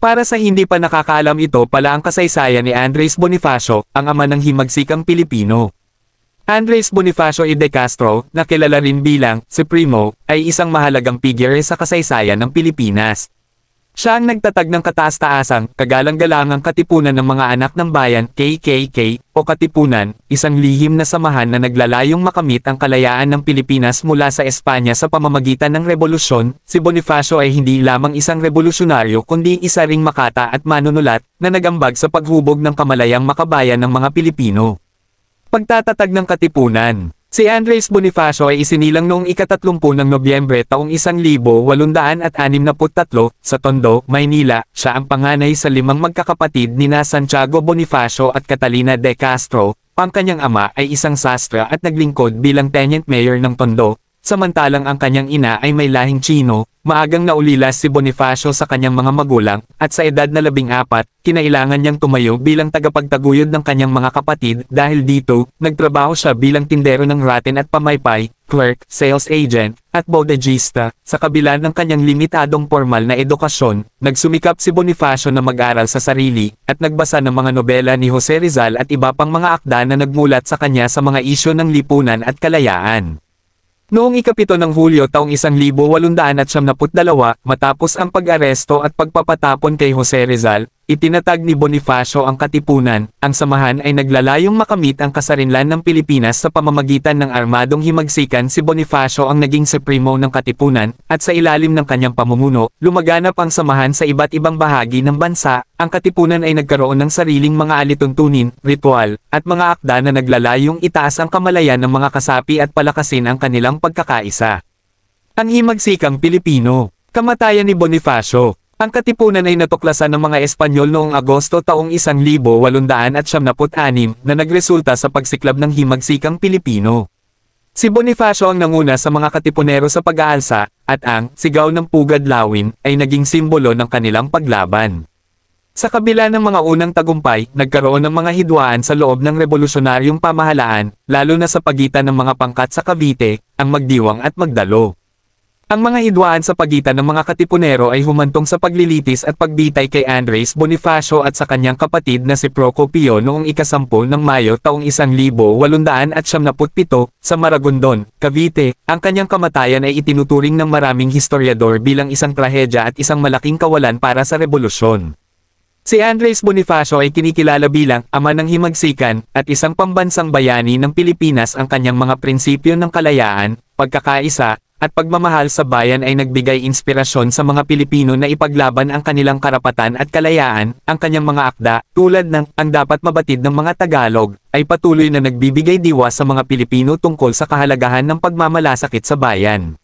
Para sa hindi pa nakakaalam, ito pala ang kasaysayan ni Andres Bonifacio, ang ama ng himagsikang Pilipino. Andres Bonifacio y de Castro, na kilala rin bilang si Primo, ay isang mahalagang figure sa kasaysayan ng Pilipinas. Siya ang nagtatag ng kataas-taasang, kagalang-galangang katipunan ng mga anak ng bayan KKK o Katipunan, isang lihim na samahan na naglalayong makamit ang kalayaan ng Pilipinas mula sa Espanya sa pamamagitan ng revolusyon. Si Bonifacio ay hindi lamang isang revolusyonaryo kundi isa ring makata at manunulat na nagambag sa paghubog ng kamalayang makabayan ng mga Pilipino. Pagtatatag ng Katipunan. Si Andres Bonifacio ay isinilang noong ika-30 ng Nobyembre taong 1863 sa Tondo, Maynila. Siya ang panganay sa 5 magkakapatid nina Santiago Bonifacio at Catalina de Castro. Ang kanyang ama ay isang sastra at naglingkod bilang tenant mayor ng Tondo, samantalang ang kanyang ina ay may lahing Tsino. Maagang naulilas si Bonifacio sa kanyang mga magulang, at sa edad na 14, kinailangan niyang tumayo bilang tagapagtaguyod ng kanyang mga kapatid. Dahil dito, nagtrabaho siya bilang tindero ng raten at pamaypay, clerk, sales agent, at bodegista. Sa kabila ng kanyang limitadong formal na edukasyon, nagsumikap si Bonifacio na mag-aral sa sarili, at nagbasa ng mga nobela ni Jose Rizal at iba pang mga akda na nagmulat sa kanya sa mga isyu ng lipunan at kalayaan. Noong ika-7 ng Hulyo taong 1872, matapos ang pag-aresto at pagpapatapon kay Jose Rizal, itinatag ni Bonifacio ang Katipunan. Ang samahan ay naglalayong makamit ang kasarinlan ng Pilipinas sa pamamagitan ng armadong himagsikan. Si Bonifacio ang naging supremo ng Katipunan, at sa ilalim ng kanyang pamumuno, lumaganap ang samahan sa iba't ibang bahagi ng bansa. Ang Katipunan ay nagkaroon ng sariling mga alituntunin, ritual, at mga akda na naglalayong itaas ang kamalayan ng mga kasapi at palakasin ang kanilang pagkakaisa. Ang himagsikang Pilipino. Kamatayan ni Bonifacio. Ang Katipunan ay natuklasan ng mga Espanyol noong Agosto taong 1876 na nagresulta sa pagsiklab ng himagsikang Pilipino. Si Bonifacio ang nanguna sa mga Katipunero sa pag-aalsa, at ang sigaw ng Pugad Lawin ay naging simbolo ng kanilang paglaban. Sa kabila ng mga unang tagumpay, nagkaroon ng mga hidwaan sa loob ng revolusyonaryong pamahalaan, lalo na sa pagitan ng mga pangkat sa Cavite, ang Magdiwang at Magdalo. Ang mga hidwaan sa pagitan ng mga Katipunero ay humantong sa paglilitis at pagbitay kay Andres Bonifacio at sa kanyang kapatid na si Procopio noong ika-10 ng Mayo taong 1877 sa Maragondon, Cavite. Ang kanyang kamatayan ay itinuturing ng maraming historiador bilang isang trahedya at isang malaking kawalan para sa rebolusyon. Si Andres Bonifacio ay kinikilala bilang ama ng himagsikan at isang pambansang bayani ng Pilipinas. Ang kanyang mga prinsipyo ng kalayaan, pagkakaisa, at pagmamahal sa bayan ay nagbigay inspirasyon sa mga Pilipino na ipaglaban ang kanilang karapatan at kalayaan. Ang kanyang mga akda, tulad ng Ang Dapat Mabatid ng Mga Tagalog, ay patuloy na nagbibigay diwa sa mga Pilipino tungkol sa kahalagahan ng pagmamalasakit sa bayan.